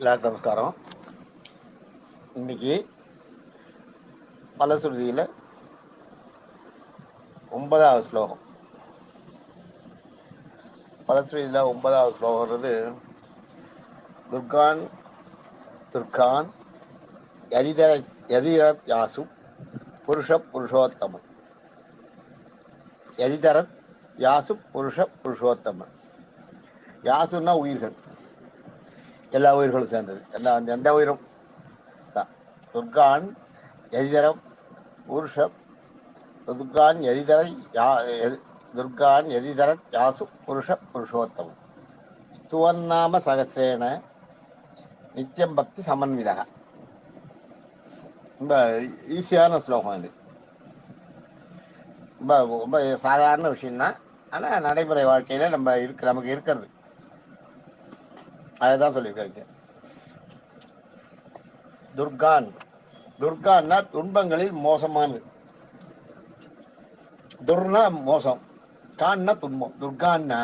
எல்லாருக்கும் நமஸ்காரம். இன்னைக்கு பலஸ்ருதியில 9வது ஸ்லோகம். பலஸ்ருதியில 9வது ஸ்லோகம்ன்றது துர்கான் துர்கான் யதிரத் யாசு புருஷோத்தமன். யதிதரத் யாசு புருஷோத்தமன். யாசுன்னா உயிர்கள், எல்லா உயிர்களும் சேர்ந்தது, எந்த உயிரும் தான். Turkan எதிதரம் Turkan எதிதர யாசு Purushottamam. ஸ்துவன்னாம சகசிரேன நித்தியம் பக்தி சமன்விதா. ரொம்ப ஈஸியான ஸ்லோகம் இது. ரொம்ப ரொம்ப சாதாரண விஷயம்தான். ஆனால் நடைமுறை வாழ்க்கையில நமக்கு இருக்கிறது. அதுதான் சொல்லியிருக்காங்க. துர்கான்னா துன்பங்களில் மோசமானது. துர்னா மோசம், கான்னா துன்பம். துர்கான்னா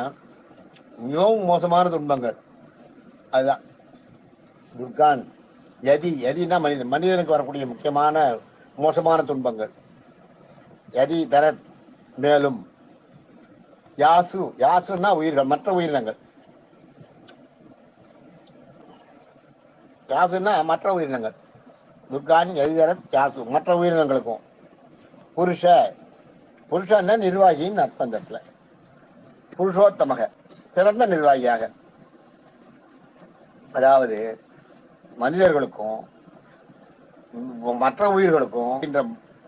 மிகவும் மோசமான துன்பங்கள். அதுதான் துர்கான். யதினா மனிதனுக்கு வரக்கூடிய முக்கியமான மோசமான துன்பங்கள். யதி தர மேலும். யாசுன்னா உயிர்கள், மற்ற உயிரினங்கள். யாசுன்னா மற்ற உயிரினங்கள். துர்கான் எதிதரத் யாசு, மற்ற உயிரினங்களுக்கும். புருஷன்னா நிர்வாகின்னு அர்த்தம். இடத்துல புருஷோத்தமக, சிறந்த நிர்வாகியாக. அதாவது மனிதர்களுக்கும் மற்ற உயிர்களுக்கும் இந்த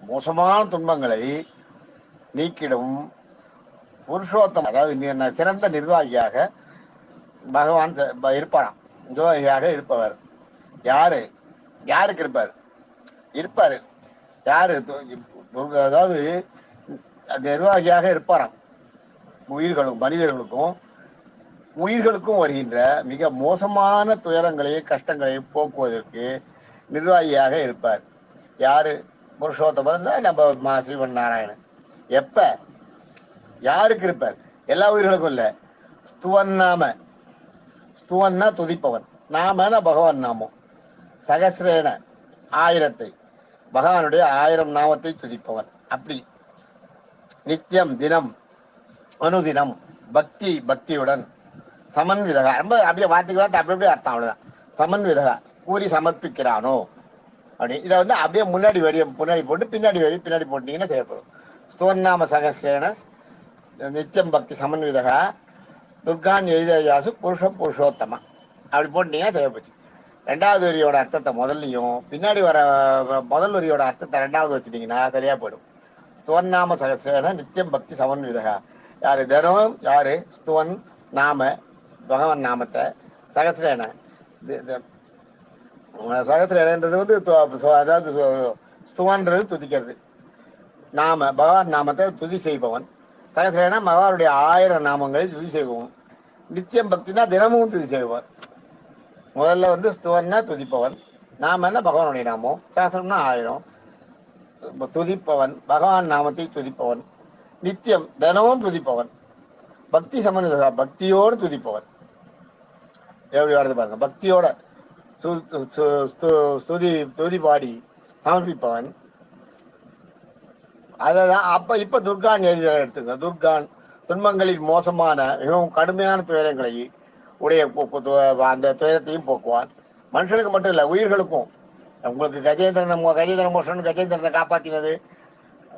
மோசமான துன்பங்களை நீக்கிடும் புருஷோத்தம், அதாவது சிறந்த நிர்வாகியாக பகவான் இருப்பாராம். நிர்வாகியாக இருப்பவர் யாருக்கு இருப்பாரு யாரு? அதாவது நிர்வாகியாக இருப்பாராம். உயிர்களுக்கும் வருகின்ற மிக மோசமான துயரங்களையும் கஷ்டங்களையும் போக்குவதற்கு நிர்வாகியாக இருப்பார். யாரு? புருஷோத்தமன் தான் நம்ம ஸ்ரீமன் நாராயணன். எப்ப யாருக்கு இருப்பார்? எல்லா உயிர்களுக்கும் இல்ல. ஸ்துவன்னா துதிப்பவன், நாமனா பகவான் நாமம். சகசிரேன 1000, பகவானுடைய 1000 நாமத்தை துதிப்பவன். அப்படி நித்தியம் தினம் அனுதினம் பக்தியுடன் சமன்விதகா. ரொம்ப அப்படியே வார்த்தைக்கு அப்படியே அர்த்தம். அவ்வளவுதான். சமன்விதகா கூறி சமர்ப்பிக்கிறானோ அப்படி. இதை அப்படியே முன்னாடி போட்டு பின்னாடி போட்டீங்கன்னா தேவைப்படும். ஸ்தோன்னாம சகசிரேன நித்தியம் பக்தி சமன்விதகா துர்கான் எதிதாசு புருஷோத்தமா அப்படி போட்டீங்கன்னா தேவைப்போச்சு. 2வது வரியோட அர்த்தத்தை முதல்லையும் பின்னாடி வர முதல் வரியோட அர்த்தத்தை 2வது வச்சுட்டீங்கன்னா சரியா போயிடும். ஸ்துவன்னாம சகசிரேன நித்தியம் பக்தி சமன்விதகா. யாரு தினம்? யாரு? ஸ்துவன் நாம, பகவான் நாமத்தை. சகசிரேன சகசிரேனன்றது அதாவது ஸ்துவன்றது துதிக்கிறது. நாம பகவான் நாமத்தை துதி செய்பவன். சகசிரேன பகவானுடைய 1000 நாமங்களை துதி செய்பவன். நித்தியம் பக்தினா தினமும் துதி செய்பவன். முதல்ல ஸ்துவன்னா துதிப்பவன், நாமன்னா பகவானுடைய நாமம், சகசிரம்னா 1000. துதிப்பவன், பகவான் நாமத்தை துதிப்பவன். நித்தியம் தினமும் துதிப்பவன். பக்தி சமன்விதகா பக்தியோடு துதிப்பவன். எப்படி வருது பாருங்க. பக்தியோட துதி பாடி சமர்ப்பிப்பவன். அதான் இப்ப துர்கான் எழுத எடுத்துங்க. துர்கான் துன்பங்களில் மோசமான மிகவும் கடுமையான துயரங்களை உடைய அந்த துயரத்தையும் போக்குவான். மனுஷனுக்கு மட்டும் இல்ல, உயிர்களுக்கும். உங்களுக்கு கஜேந்திரன் கஜேந்திரனை காப்பாத்தினது,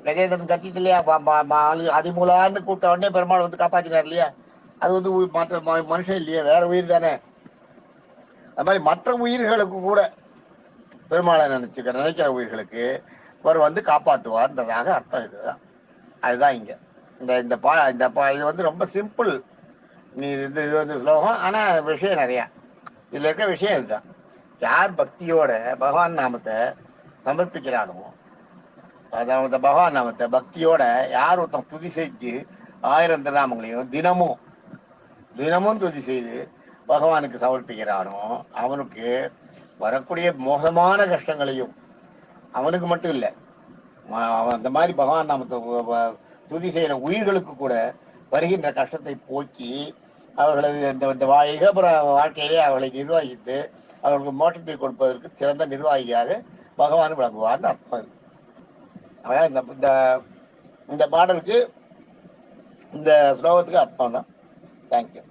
கஜேந்திரன் கத்திட்டு இல்லையா, அதிமூலான்னு கூப்பிட்ட உடனே பெருமாள் காப்பாத்தினார் இல்லையா? அது மற்ற மனுஷன் இல்லையா, வேற உயிர் தானே. அது மாதிரி மற்ற உயிர்களுக்கு கூட பெருமாளை நினைக்கிற உயிர்களுக்கு அவர் காப்பாற்றுவார்ன்றதாக அர்த்தம். இதுதான். அதுதான் இங்க இது ரொம்ப சிம்பிள். இது ஸ்லோகம். ஆனா விஷயம் நிறைய இதுல இருக்க விஷயம் இதுதான். யார் பக்தியோட பகவான் நாமத்தை சமர்ப்பிக்கிறானோ, அதாவது பகவான் நாமத்தை பக்தியோட யார் ஒருத்தன் துதி செஞ்சு 1000 திருநாமங்களையும் தினமும் துதி செய்து பகவானுக்கு சமர்ப்பிக்கிறானோ, அவனுக்கு வரக்கூடிய மோசமான கஷ்டங்களையும், அவனுக்கு மட்டும் இல்லை, அந்த மாதிரி பகவான் நாமத்தை துதி செய்யற உயிர்களுக்கு கூட வருகின்ற கஷ்டத்தை போக்கி அவர்களது இந்த வாழ்க்கையிலே அவர்களை நிர்வகித்து அவர்களுக்கு மோட்சத்தை கொடுப்பதற்கு சிறந்த நிர்வாகியாக பகவான் விளங்குவார்னு அர்த்தம் இது. அதாவது இந்த பாடலுக்கு இந்த ஸ்லோகத்துக்கு அர்த்தம் தான். தேங்க்யூ.